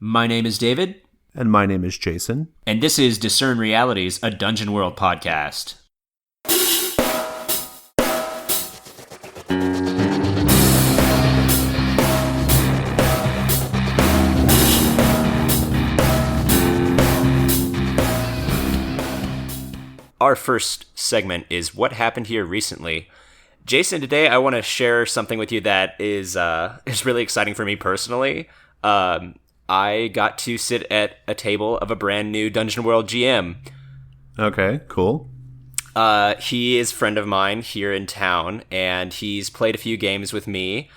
My name is David. And my name is Jason. And this is Discern Realities, a Dungeon World podcast. Our first segment is What Happened Here Recently. Jason, today I want to share something with you that is really exciting for me personally. I got to sit at a table of a brand new Dungeon World GM. Okay, cool. He is a friend of mine here in town, and he's played a few games with me,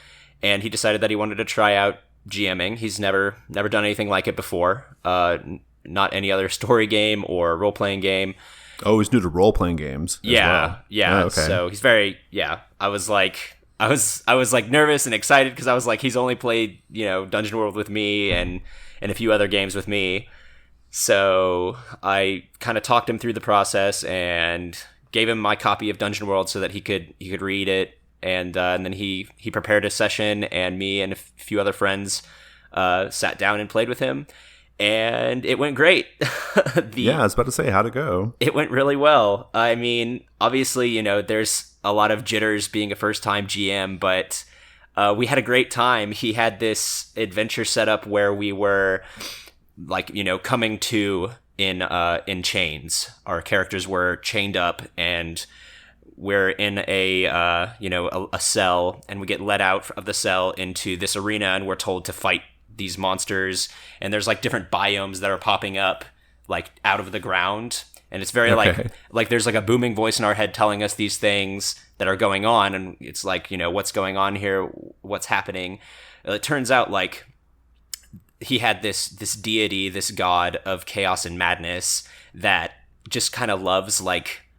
and he decided that he wanted to try out GMing. He's never done anything like it before, not any other story game or role-playing game. Oh, he's new to role-playing games as well. Yeah. Oh, okay. So he's very, I was like nervous and excited because I was like, he's only played, Dungeon World with me and a few other games with me. So I kind of talked him through the process and gave him my copy of Dungeon World so that he could read it. And then he prepared a session, and me and a few other friends sat down and played with him. And it went great. Yeah, I was about to say, how'd it go? It went really well. I mean, obviously, there's a lot of jitters being a first-time GM, but we had a great time. He had this adventure set up where we were, coming to in chains. Our characters were chained up, and we're in a cell, and we get let out of the cell into this arena, and we're told to fight these monsters, and there's different biomes that are popping up out of the ground, and it's very like there's a booming voice in our head telling us these things that are going on, and it's what's going on here, what's happening. It turns out he had this deity, this god of chaos and madness that just kind of loves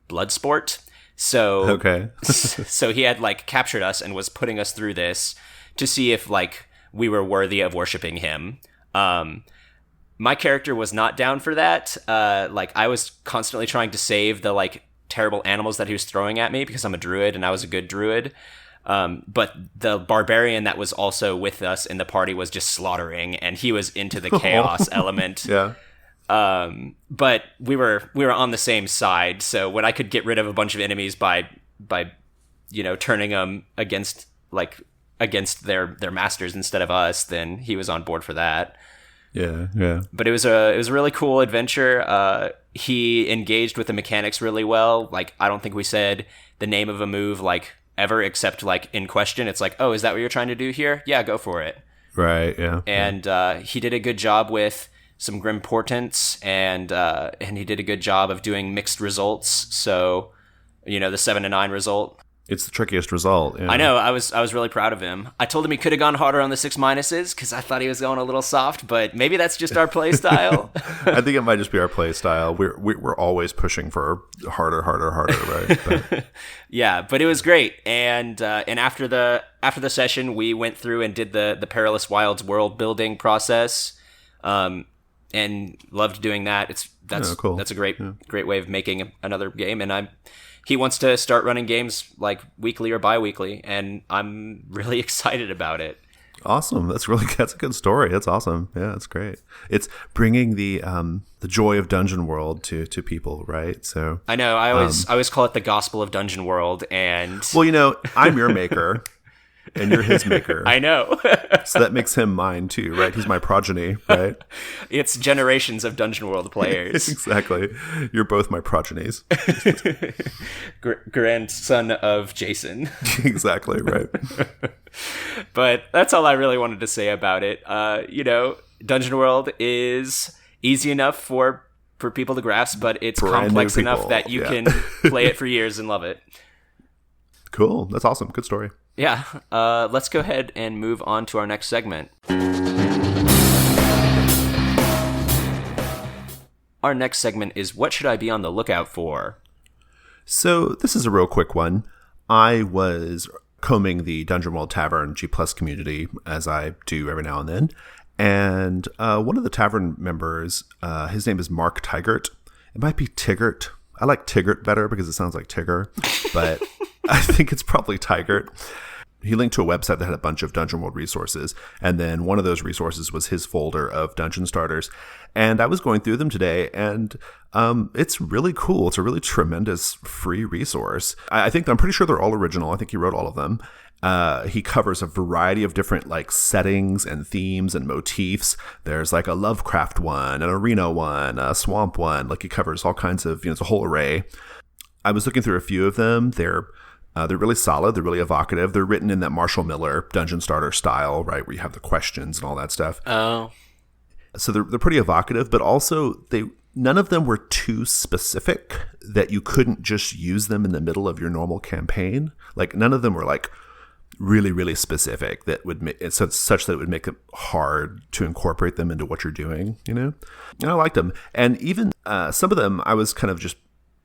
blood sport. So so he had captured us and was putting us through this to see if we were worthy of worshiping him. My character was not down for that. I was constantly trying to save the terrible animals that he was throwing at me because I'm a druid and I was a good druid. But the barbarian that was also with us in the party was just slaughtering, and he was into the chaos element. Yeah. But we were on the same side. So when I could get rid of a bunch of enemies by turning them against their masters instead of us, then he was on board for that. Yeah. But it was a really cool adventure. He engaged with the mechanics really well. I don't think we said the name of a move ever, except in question. It's oh, is that what you're trying to do here? Yeah, go for it. Right. Yeah. And he did a good job with some grim portents, and he did a good job of doing mixed results. So, the 7 to 9 result. It's the trickiest result. Yeah. I know. I was really proud of him. I told him he could have gone harder on the 6 minuses because I thought he was going a little soft, but maybe that's just our play style. I think it might just be our play style. We're always pushing for harder, right? But. Yeah, but it was great. And after the session, we went through and did the Perilous Wilds world building process, and loved doing that. That's cool. That's a great way of making another game, and he wants to start running games weekly or bi-weekly, and I'm really excited about it. Awesome. That's a good story. That's awesome. Yeah, that's great. It's bringing the joy of Dungeon World to people, right? So I know. I always call it the gospel of Dungeon World, and well, I'm your maker. And you're his maker. I know. So that makes him mine too, right? He's my progeny, right? It's generations of Dungeon World players. Exactly. You're both my progenies. Grandson of Jason. Exactly, right. But that's all I really wanted to say about it. Dungeon World is easy enough for people to grasp, but it's complex enough that you can play it for years and love it. Cool. That's awesome. Good story. Yeah, let's go ahead and move on to our next segment. Our next segment is What Should I Be on the Lookout For? So this is a real quick one. I was combing the Dungeon World Tavern G+ community, as I do every now and then, and one of the tavern members, his name is Mark Tygart. It might be Tygart. I like Tygart better because it sounds like Tigger, but I think it's probably Tygart. he linked to a website that had a bunch of Dungeon World resources, and then one of those resources was his folder of dungeon starters. And I was going through them today, and it's really cool. It's a really tremendous free resource. I think I'm pretty sure they're all original. I think he wrote all of them. He covers a variety of different like settings and themes and motifs. There's like a Lovecraft one, an arena one, a swamp one. Like he covers all kinds of, it's a whole array. I was looking through a few of them. They're really solid. They're really evocative. They're written in that Marshall Miller dungeon starter style, right, where you have the questions and all that stuff. Oh, so they're pretty evocative, but also none of them were too specific that you couldn't just use them in the middle of your normal campaign. Like none of them were like really, really specific that would make it such that it would make it hard to incorporate them into what you're doing, And I liked them. And even some of them, I was kind of just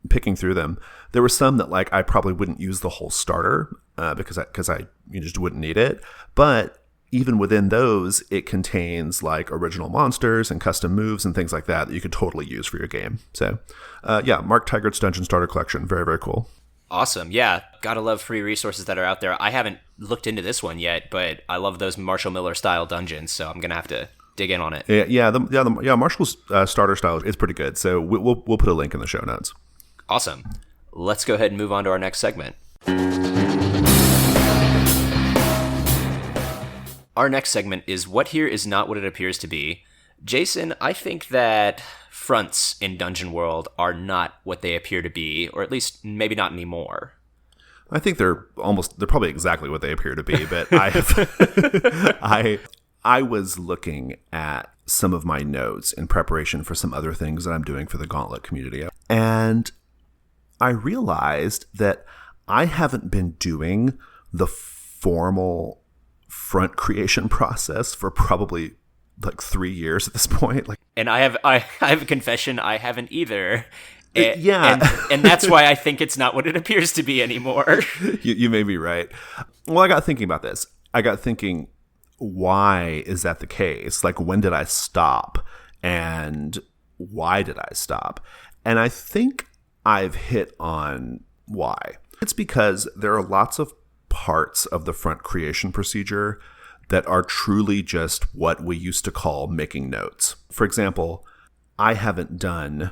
picking through them. There were some that like I probably wouldn't use the whole starter because I just wouldn't need it. But even within those, it contains like original monsters and custom moves and things like that you could totally use for your game. So Mark Tygart's Dungeon Starter Collection. Very, very cool. Awesome. Yeah. Gotta love free resources that are out there. I haven't looked into this one yet, but I love those Marshall Miller style dungeons, so I'm going to have to dig in on it. Marshall's starter style is pretty good. So we'll put a link in the show notes. Awesome. Let's go ahead and move on to our next segment. Our next segment is What Here Is Not What It Appears to Be. Jason, I think that fronts in Dungeon World are not what they appear to be, or at least maybe not anymore. I think they're probably exactly what they appear to be, but I was looking at some of my notes in preparation for some other things that I'm doing for the Gauntlet community. And I realized that I haven't been doing the formal front creation process for probably like 3 years at this point. And I have a confession, I haven't either. Yeah. And that's why I think it's not what it appears to be anymore. You may be right. Well, I got thinking about this. I got thinking, why is that the case? Like, when did I stop? And why did I stop? And I think I've hit on why. It's because there are lots of parts of the front creation procedure that are truly just what we used to call making notes. For example, I haven't done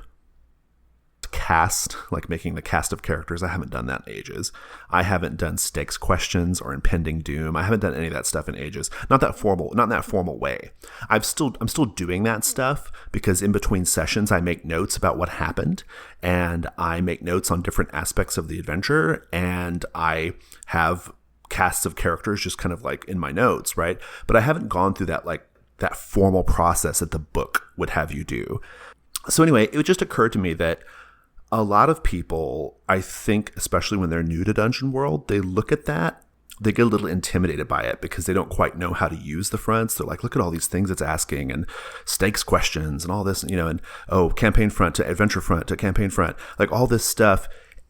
cast, like making the cast of characters. I haven't done that in ages. I haven't done stakes questions or impending doom. I haven't done any of that stuff in ages. Not in that formal way. I'm still doing that stuff because in between sessions I make notes about what happened, and I make notes on different aspects of the adventure, and I have casts of characters just kind of like in my notes, right? But I haven't gone through that formal process that the book would have you do. So anyway, it just occurred to me that a lot of people, I think, especially when they're new to Dungeon World, they look at that, they get a little intimidated by it because they don't quite know how to use the fronts. They're like, look at all these things it's asking, and stakes questions and all this, and campaign front to adventure front to campaign front, like all this stuff.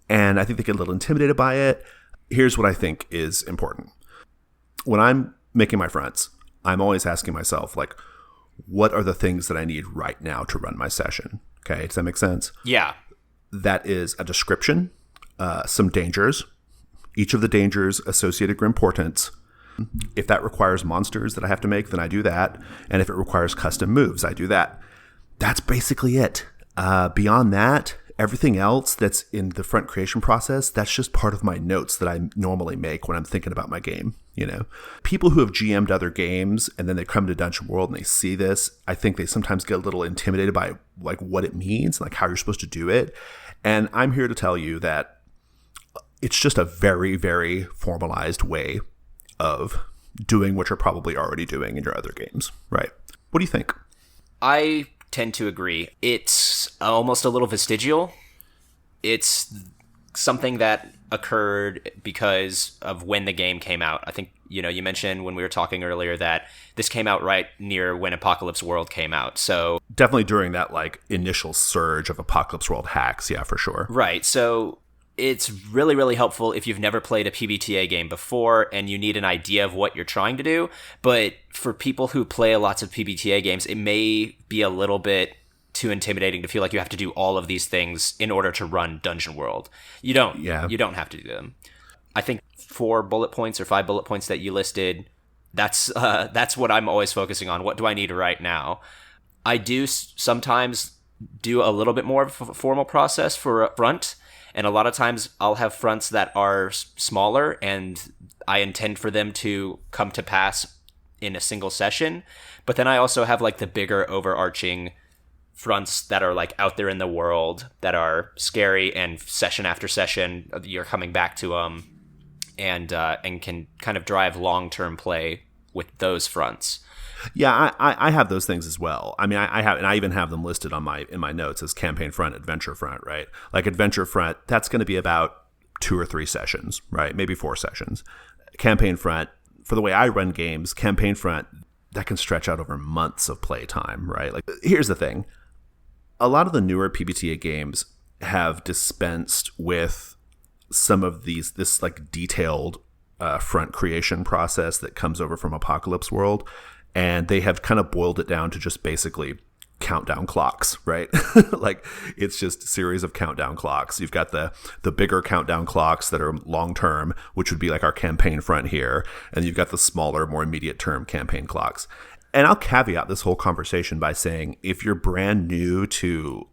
And I think they get a little intimidated by it. Here's what I think is important. When I'm making my fronts, I'm always asking myself, like, what are the things that I need right now to run my session? Okay, does that make sense? Yeah. That is a description, some dangers, each of the dangers associated grim portents. If that requires monsters that I have to make, then I do that. And if it requires custom moves, I do that. That's basically it. Beyond that, everything else that's in the front creation process, that's just part of my notes that I normally make when I'm thinking about my game. People who have GM'd other games and then they come to Dungeon World and they see this, I think they sometimes get a little intimidated by like what it means, like how you're supposed to do it. And I'm here to tell you that it's just a very, very formalized way of doing what you're probably already doing in your other games, right? What do you think? I tend to agree. It's almost a little vestigial. It's something that occurred because of when the game came out. I think, you mentioned when we were talking earlier that this came out right near when Apocalypse World came out. So definitely during that like initial surge of Apocalypse World hacks. Yeah, for sure. Right. So it's really, really helpful if you've never played a PBTA game before and you need an idea of what you're trying to do. But for people who play lots of PBTA games, it may be a little bit too intimidating to feel like you have to do all of these things in order to run Dungeon World. You don't have to do them. I think 4 bullet points or 5 bullet points that you listed, that's what I'm always focusing on. What do I need right now? I do sometimes do a little bit more of a formal process for a front, and a lot of times I'll have fronts that are smaller and I intend for them to come to pass in a single session. But then I also have like the bigger overarching fronts that are like out there in the world that are scary, and session after session you're coming back to them, and can kind of drive long-term play with those fronts. Yeah, I have those things as well. I mean, I have, and I even have them listed on in my notes as campaign front, adventure front, right? Like adventure front, that's going to be about 2 or 3 sessions, right? Maybe 4 sessions. Campaign front, for the way I run games, campaign front, that can stretch out over months of play time, right? Like, here's the thing. A lot of the newer PBTA games have dispensed with some of this like detailed front creation process that comes over from Apocalypse World. And they have kind of boiled it down to just basically countdown clocks, right? Like, it's just a series of countdown clocks. You've got the bigger countdown clocks that are long term, which would be like our campaign front here, and you've got the smaller, more immediate term campaign clocks. And I'll caveat this whole conversation by saying, if you're brand new to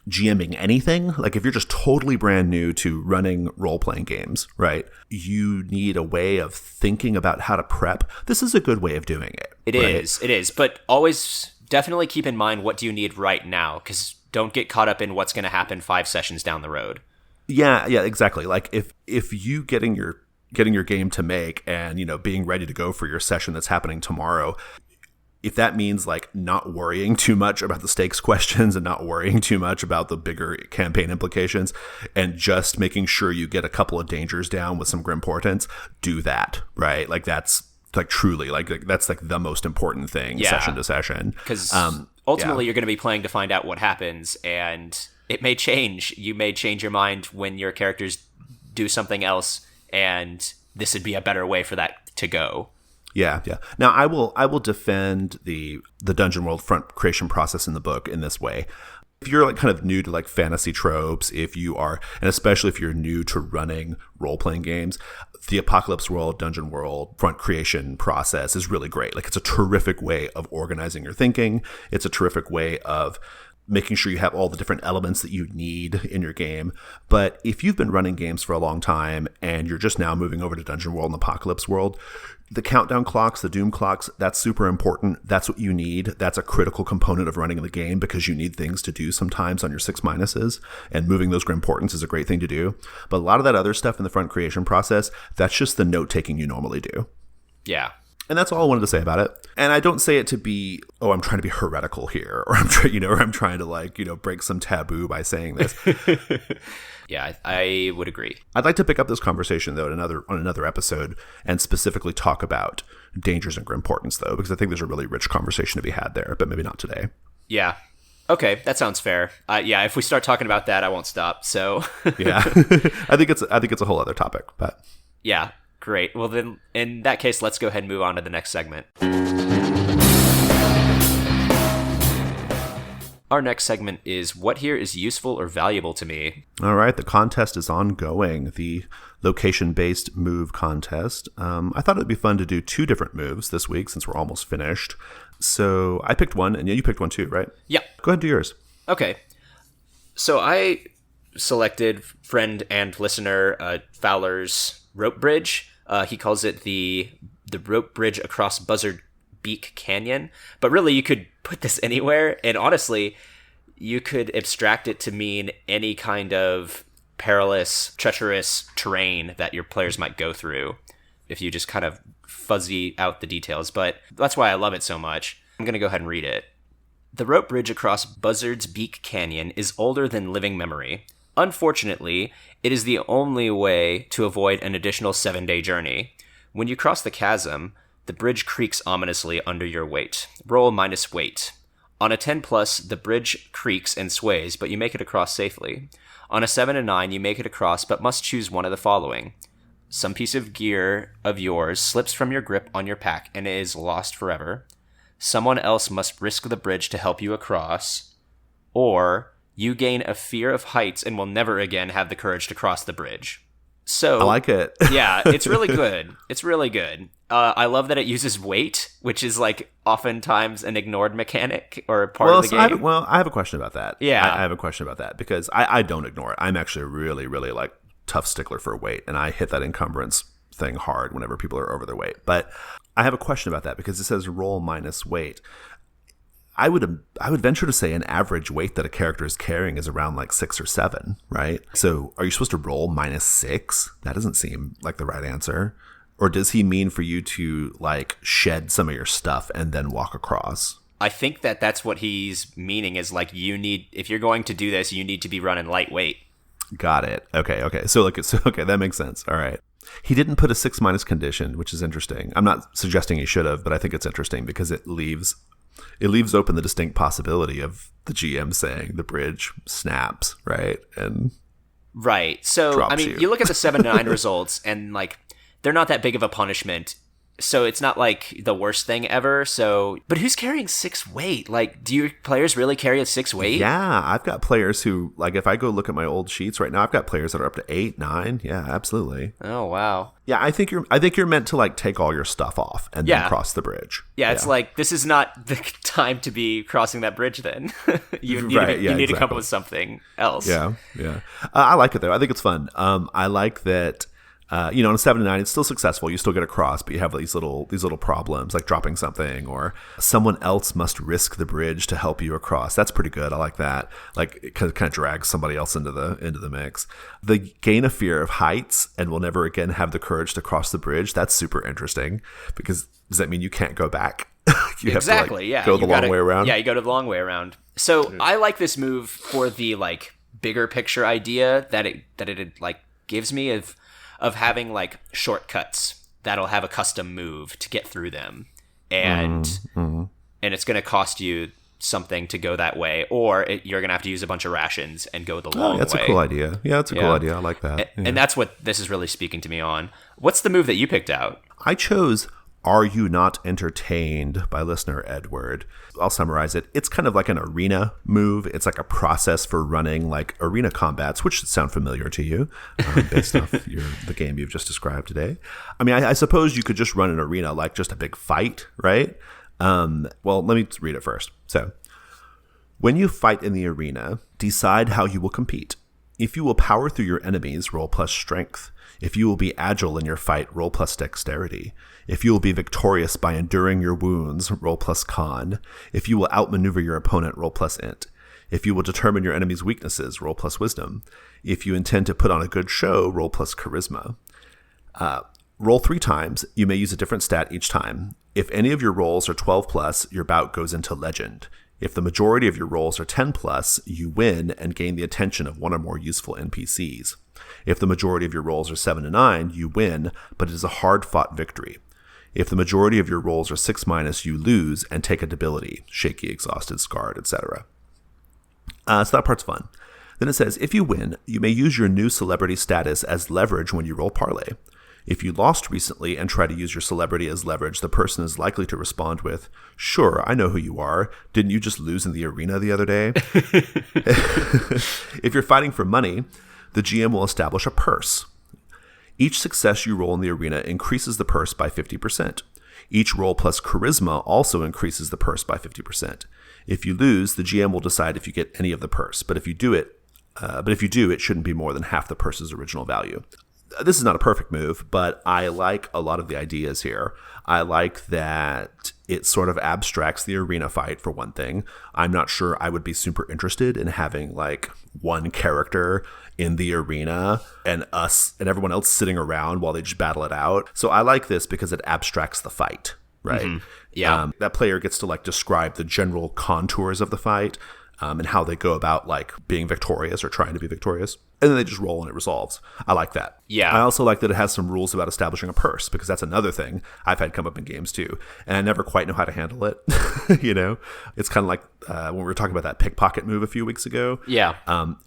GMing anything, like if you're just totally brand new to running role-playing games, right, you need a way of thinking about how to prep. This is a good way of doing it. It is. But always definitely keep in mind, what do you need right now? Because don't get caught up in what's going to happen 5 sessions down the road. Yeah, exactly. Like if you getting your game to make and, being ready to go for your session that's happening tomorrow, if that means like not worrying too much about the stakes questions and not worrying too much about the bigger campaign implications and just making sure you get a couple of dangers down with some grim portents, do that, right? Like, that's like truly like that's like the most important thing, session to session. Because ultimately you're going to be playing to find out what happens, and it may change. You may change your mind when your characters do something else, and this would be a better way for that to go. Yeah. Now, I will defend the Dungeon World front creation process in the book in this way. If you're like kind of new to like fantasy tropes, if you are, and especially if you're new to running role-playing games, the Apocalypse World, Dungeon World front creation process is really great. Like, it's a terrific way of organizing your thinking. It's a terrific way of making sure you have all the different elements that you need in your game. But if you've been running games for a long time and you're just now moving over to Dungeon World and Apocalypse World, the countdown clocks, the doom clocks, that's super important. That's what you need. That's a critical component of running the game, because you need things to do sometimes on your 6 minuses, and moving those grim portents is a great thing to do. But a lot of that other stuff in the front creation process, that's just the note taking you normally do. Yeah. And that's all I wanted to say about it. And I don't say it to be, I'm trying to be heretical here, or I'm trying to break some taboo by saying this. Yeah, I would agree. I'd like to pick up this conversation, though, on another episode, and specifically talk about dangers and grim portents, though, because I think there's a really rich conversation to be had there, but maybe not today. Yeah. Okay, that sounds fair. Yeah, if we start talking about that, I won't stop. So yeah, I think it's a whole other topic, but yeah, great. Well, then, in that case, let's go ahead and move on to the next segment. Our next segment is What Here is Useful or Valuable to Me? All right, the contest is ongoing, the location-based move contest. I thought it would be fun to do 2 different moves this week since we're almost finished. So I picked one, and you picked one too, right? Yeah. Go ahead and do yours. Okay. So I selected friend and listener Fowler's rope bridge. He calls it the rope bridge across Buzzard Beak Canyon, but really you could put this anywhere, and honestly you could abstract it to mean any kind of perilous, treacherous terrain that your players might go through if you just kind of fuzzy out the details. But that's why I love it so much. I'm going to go ahead and read it. The rope bridge across Buzzard's Beak Canyon is older than living memory. Unfortunately, it is the only way to avoid an additional 7-day journey. When you cross the chasm, the bridge creaks ominously under your weight. Roll minus weight. On a 10+, the bridge creaks and sways, but you make it across safely. On a 7 and 9, you make it across, but must choose one of the following. Some piece of gear of yours slips from your grip on your pack and is lost forever. Someone else must risk the bridge to help you across. Or you gain a fear of heights and will never again have the courage to cross the bridge. So I like it. Yeah, it's really good. It's really good. I love that it uses weight, which is like oftentimes an ignored mechanic or part of the game. I have a question about that. Yeah. I have a question about that because I don't ignore it. I'm actually really, really like tough stickler for weight, and I hit that encumbrance thing hard whenever people are over their weight. But I have a question about that because it says roll minus weight. I would venture to say an average weight that a character is carrying is around like 6 or 7, right? So are you supposed to roll -6? That doesn't seem like the right answer. Or does he mean for you to like shed some of your stuff and then walk across? I think that's what he's meaning is like if you're going to do this, you need to be running lightweight. Got it. Okay. So that makes sense. All right. He didn't put a 6- condition, which is interesting. I'm not suggesting he should have, but I think it's interesting because it leaves open the distinct possibility of the GM saying the bridge snaps, right? And right. So I mean, you look at the 7 to 9 results, and like they're not that big of a punishment. So it's not like the worst thing ever. So, but who's carrying 6 weight? Like, do your players really carry a 6 weight? Yeah, I've got players who, like, if I go look at my old sheets right now, I've got players that are up to 8, 9. Yeah, absolutely. Oh wow. Yeah, I think you're meant to like take all your stuff off and then cross the bridge. Yeah, it's like this is not the time to be crossing that bridge. Then you need to come up with something else. Yeah. I like it though. I think it's fun. I like that. On a 7 to 9, it's still successful. You still get across, but you have these little problems like dropping something, or someone else must risk the bridge to help you across. That's pretty good. I like that. Like it kind of drags somebody else into the mix. The gain a fear of heights and will never again have the courage to cross the bridge. That's super interesting because does that mean you can't go back? You exactly. Have to, go the long way around. Yeah, you go to the long way around. So I like this move for the like bigger picture idea that it like gives me of having like shortcuts that'll have a custom move to get through them, and it's going to cost you something to go that way, or you're going to have to use a bunch of rations and go the long way. That's a cool idea. Yeah, that's a cool idea. I like that. And that's what this is really speaking to me on. What's the move that you picked out? I chose Are You Not Entertained by listener Edward. I'll summarize it. It's kind of like an arena move. It's like a process for running like arena combats, which should sound familiar to you based off the game you've just described today. I mean, I suppose you could just run an arena like just a big fight, right? Well, let me read it first. So, when you fight in the arena, decide how you will compete. If you will power through your enemies, roll plus strength. If you will be agile in your fight, roll plus dexterity. If you will be victorious by enduring your wounds, roll plus con. If you will outmaneuver your opponent, roll plus int. If you will determine your enemy's weaknesses, roll plus wisdom. If you intend to put on a good show, roll plus charisma. Roll 3 times. You may use a different stat each time. If any of your rolls are 12 plus, your bout goes into legend. If the majority of your rolls are 10 plus, you win and gain the attention of one or more useful NPCs. If the majority of your rolls are 7 to 9, you win, but it is a hard-fought victory. If the majority of your rolls are 6-, you lose and take a debility, shaky, exhausted, scarred, etc. So that part's fun. Then it says, if you win, you may use your new celebrity status as leverage when you roll parlay. If you lost recently and try to use your celebrity as leverage, the person is likely to respond with, "Sure, I know who you are. Didn't you just lose in the arena the other day?" If you're fighting for money, the GM will establish a purse. Each success you roll in the arena increases the purse by 50%. Each roll plus charisma also increases the purse by 50%. If you lose, the GM will decide if you get any of the purse. But if you do, it shouldn't be more than half the purse's original value. This is not a perfect move, but I like a lot of the ideas here. I like that it sort of abstracts the arena fight, for one thing. I'm not sure I would be super interested in having like one character in the arena and us and everyone else sitting around while they just battle it out. So I like this because it abstracts the fight, right? Mm-hmm. Yeah. That player gets to like describe the general contours of the fight. And how they go about like being victorious or trying to be victorious. And then they just roll and it resolves. I like that. Yeah. I also like that it has some rules about establishing a purse, because that's another thing I've had come up in games too. And I never quite know how to handle it. It's kind of like when we were talking about that pickpocket move a few weeks ago. Yeah.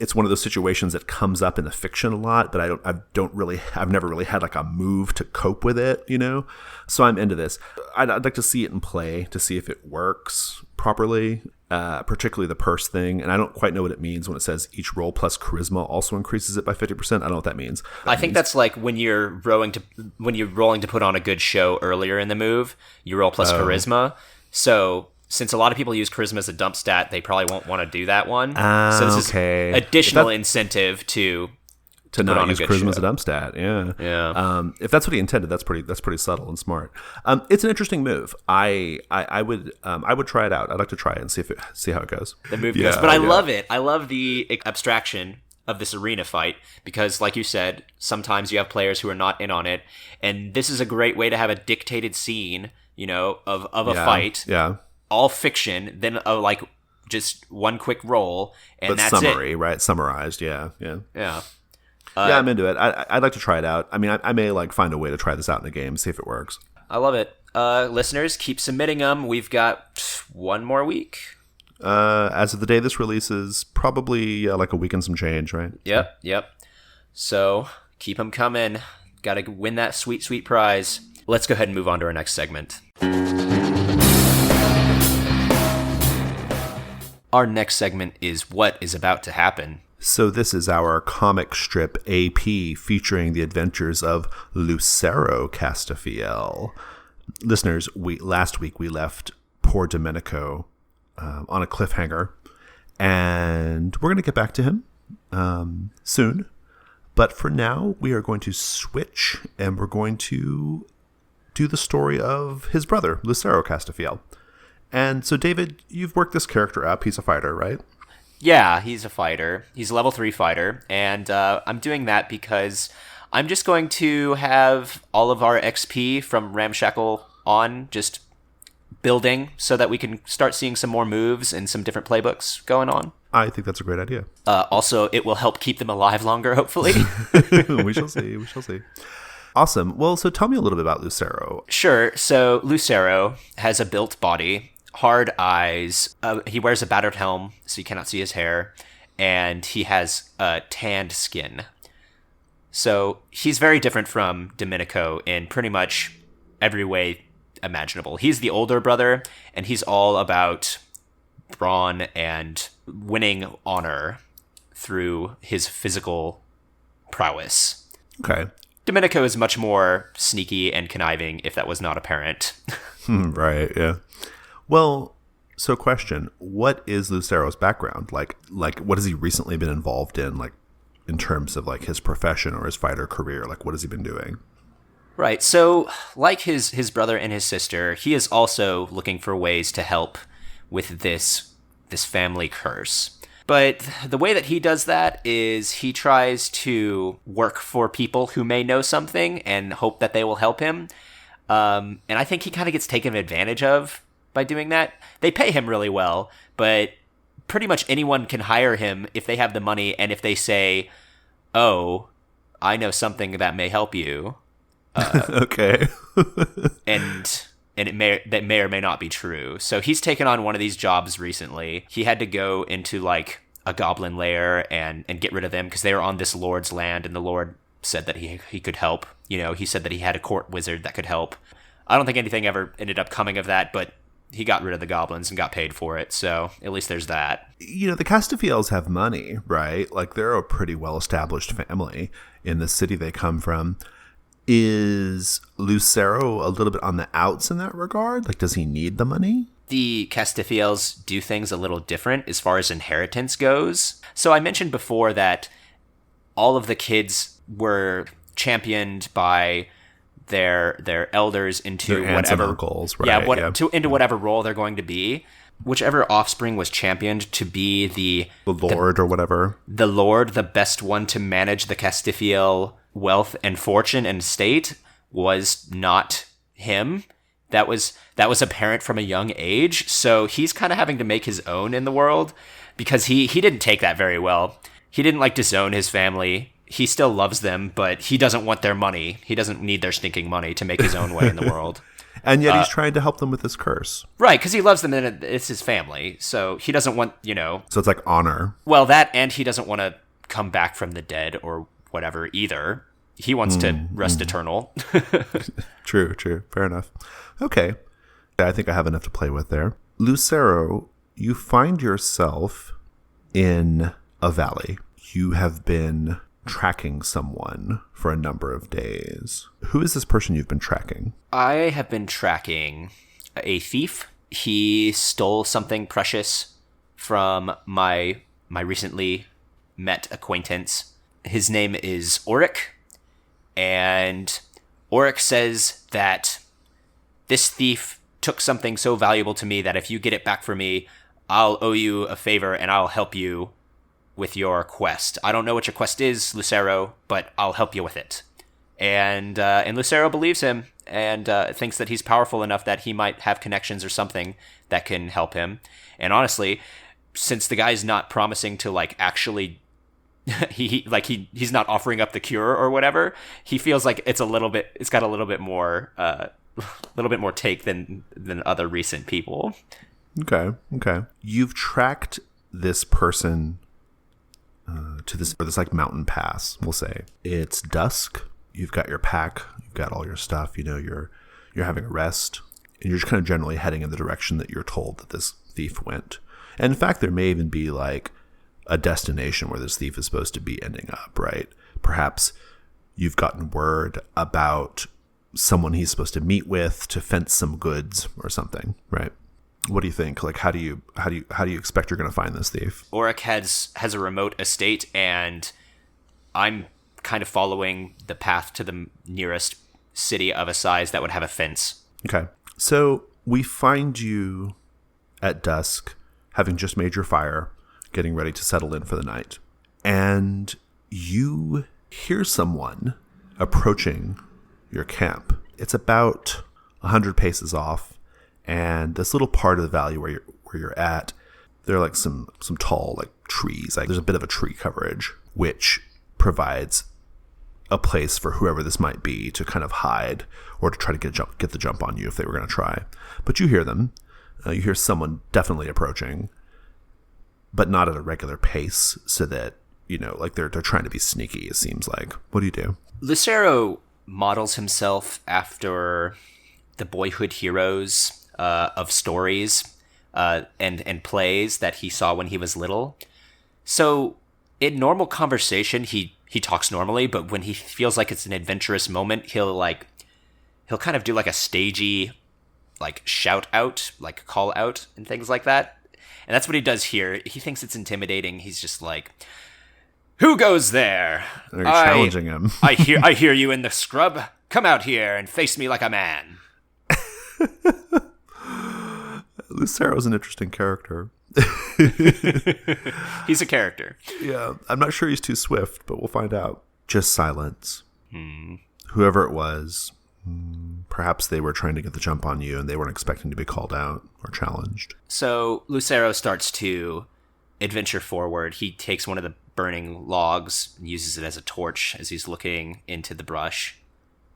It's one of those situations that comes up in the fiction a lot, but I've never really had like a move to cope with it, So I'm into this. I'd like to see it in play to see if it works properly. particularly the purse thing. And I don't quite know what it means when it says each roll plus charisma also increases it by 50%. I don't know what that means. I think that's like when you're rolling to put on a good show earlier in the move, you roll plus charisma. So since a lot of people use charisma as a dump stat, they probably won't want to do that one. So this is additional incentive to not use charisma as a dump stat. Yeah. If that's what he intended, that's pretty subtle and smart. It's an interesting move. I would try it out. I'd like to try it and see how it goes. The move goes, but I love it. I love the abstraction of this arena fight because, like you said, sometimes you have players who are not in on it, and this is a great way to have a dictated scene, of a fight. Yeah. All fiction, then like just one quick roll, and that's summary, it. Right? Summarized. Yeah. Yeah, I'm into it. I'd like to try it out. I mean, I may like find a way to try this out in the game, see if it works. I love it. Listeners, keep submitting them. We've got one more week. As of the day this releases, probably like a week and some change, right? Yep. So keep them coming. Got to win that sweet, sweet prize. Let's go ahead and move on to our next segment. Our next segment is What is About to Happen. So this is our comic strip AP featuring the adventures of Lucero Castafiel. Listeners, last week we left poor Domenico on a cliffhanger, and we're going to get back to him soon. But for now, we are going to switch, and we're going to do the story of his brother, Lucero Castafiel. And so, David, you've worked this character up. He's a fighter, right? Yeah, he's a fighter. He's a level 3 fighter, and I'm doing that because I'm just going to have all of our XP from Ramshackle on just building so that we can start seeing some more moves and some different playbooks going on. I think that's a great idea. Also, it will help keep them alive longer, hopefully. We shall see. Awesome. Well, so tell me a little bit about Lucero. Sure. So Lucero has a built body, hard eyes. He wears a battered helm, so you cannot see his hair, and he has tanned skin. So he's very different from Domenico in pretty much every way imaginable. He's the older brother, and he's all about brawn and winning honor through his physical prowess. Okay. Domenico is much more sneaky and conniving, if that was not apparent. Right, yeah. Well, so question, what is Lucero's background? Like what has he recently been involved in, like in terms of like his profession or his fighter career? Like what has he been doing? Right, so like his brother and his sister, he is also looking for ways to help with this family curse. But the way that he does that is he tries to work for people who may know something and hope that they will help him. And I think he kind of gets taken advantage of by doing that. They pay him really well, but pretty much anyone can hire him if they have the money and if they say, "Oh, I know something that may help you." Okay. and that may or may not be true. So he's taken on one of these jobs recently. He had to go into like a goblin lair and get rid of them because they were on this lord's land, and the lord said that he could help. He said that he had a court wizard that could help. I don't think anything ever ended up coming of that, but he got rid of the goblins and got paid for it. So at least there's that. The Castafiels have money, right? Like they're a pretty well-established family in the city they come from. Is Lucero a little bit on the outs in that regard? Like, does he need the money? The Castafiels do things a little different as far as inheritance goes. So I mentioned before that all of the kids were championed by their elders into their aunts whatever and uncles, right? Into whatever role they're going to be. Whichever offspring was championed to be the lord or whatever. The lord, the best one to manage the Castafiel wealth and fortune and estate, was not him. That was apparent from a young age. So he's kind of having to make his own in the world because he didn't take that very well. He didn't like disown his family. He still loves them, but he doesn't want their money. He doesn't need their stinking money to make his own way in the world. And yet he's trying to help them with this curse. Right, because he loves them and it's his family. So he doesn't want, So it's like honor. Well, that, and he doesn't want to come back from the dead or whatever either. He wants to rest eternal. True. Fair enough. Okay. I think I have enough to play with there. Lucero, you find yourself in a valley. You have been tracking someone for a number of days. Who is this person you've been tracking? I have been tracking a thief. He stole something precious from my recently met acquaintance. His name is Urick, and Urick says that this thief took something so valuable to me that if you get it back for me, I'll owe you a favor and I'll help you with your quest. I don't know what your quest is, Lucero, but I'll help you with it. And Lucero believes him and thinks that he's powerful enough that he might have connections or something that can help him. And honestly, since the guy's not promising to actually he's not offering up the cure or whatever, he feels like it's got a little bit more take than other recent people. Okay. You've tracked this person to this mountain pass, we'll say. It's dusk. You've got your pack. You've got all your stuff. You're having a rest, and you're just kind of generally heading in the direction that you're told that this thief went. And in fact, there may even be a destination where this thief is supposed to be ending up, right? Perhaps you've gotten word about someone he's supposed to meet with to fence some goods or something, right? What do you think? How do you expect you're going to find this thief? Urick has a remote estate, and I'm kind of following the path to the nearest city of a size that would have a fence. Okay. So we find you at dusk, having just made your fire, getting ready to settle in for the night. And you hear someone approaching your camp. It's about 100 paces off. And this little part of the valley where you're at, there are some tall trees. There's a bit of a tree coverage, which provides a place for whoever this might be to kind of hide or to try to get the jump on you if they were going to try. But you hear them. You hear someone definitely approaching, but not at a regular pace, so that they're trying to be sneaky. It seems like. What do you do? Lucero models himself after the boyhood heroes of stories and plays that he saw when he was little. So in normal conversation, he talks normally, but when he feels like it's an adventurous moment, he'll kind of do a stagey shout out, call out and things like that. And that's what he does here. He thinks it's intimidating. He's just who goes there? They're challenging him. I hear you in the scrub. Come out here and face me like a man. Lucero's an interesting character. He's a character. Yeah, I'm not sure he's too swift, but we'll find out. Just silence. Whoever it was, perhaps they were trying to get the jump on you and they weren't expecting to be called out or challenged. So Lucero starts to adventure forward. He takes one of the burning logs and uses it as a torch as he's looking into the brush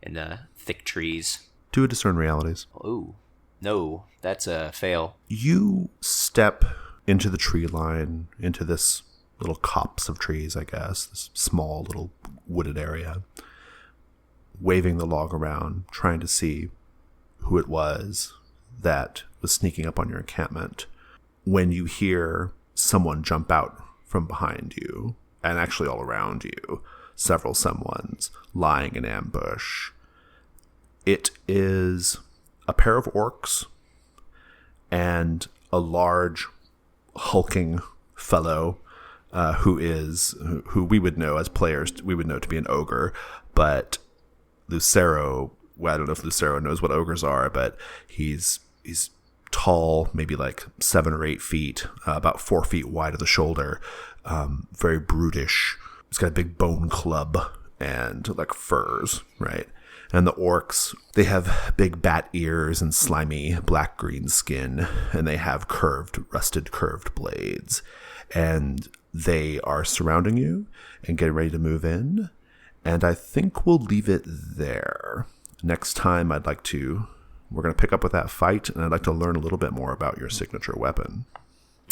and the thick trees. Do a discern realities. Oh, no, that's a fail. You step into the tree line, into this little copse of trees, I guess, this small little wooded area, waving the log around, trying to see who it was that was sneaking up on your encampment, when you hear someone jump out from behind you, and actually all around you, several someones lying in ambush. It is a pair of orcs and a large, hulking fellow who we would know as players, we would know to be an ogre, but Lucero, well, I don't know if Lucero knows what ogres are, but he's tall, maybe 7 or 8 feet, about 4 feet wide at the shoulder, very brutish. He's got a big bone club and furs, right? And the orcs, they have big bat ears and slimy black-green skin, and they have rusted curved blades. And they are surrounding you and getting ready to move in. And I think we'll leave it there. Next time, we're going to pick up with that fight, and I'd like to learn a little bit more about your signature weapon.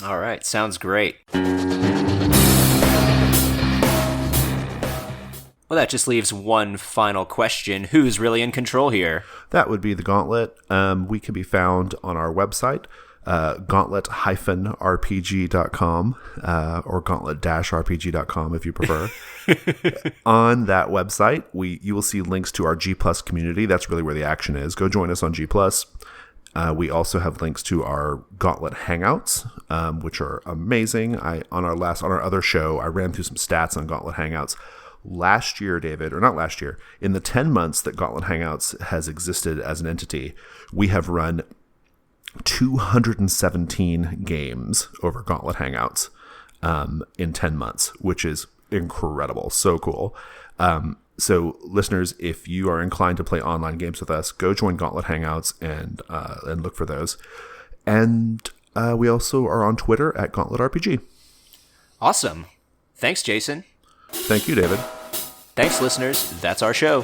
All right, sounds great. Well, that just leaves one final question. Who's really in control here? That would be the gauntlet. We can be found on our website, gauntlet-rpg.com or gauntlet-rpg.com if you prefer. On that website, you will see links to our G Plus community. That's really where the action is. Go join us on G Plus. We also have links to our Gauntlet Hangouts, which are amazing. On our other show, I ran through some stats on Gauntlet Hangouts. Last year, David, or not last year, in the 10 months that Gauntlet Hangouts has existed as an entity, we have run 217 games over Gauntlet Hangouts in 10 months, which is incredible. So cool. So listeners, if you are inclined to play online games with us, go join Gauntlet Hangouts and look for those. And we also are on Twitter at Gauntlet RPG. Awesome. Thanks, Jason. Thank you, David. Thanks, listeners. That's our show.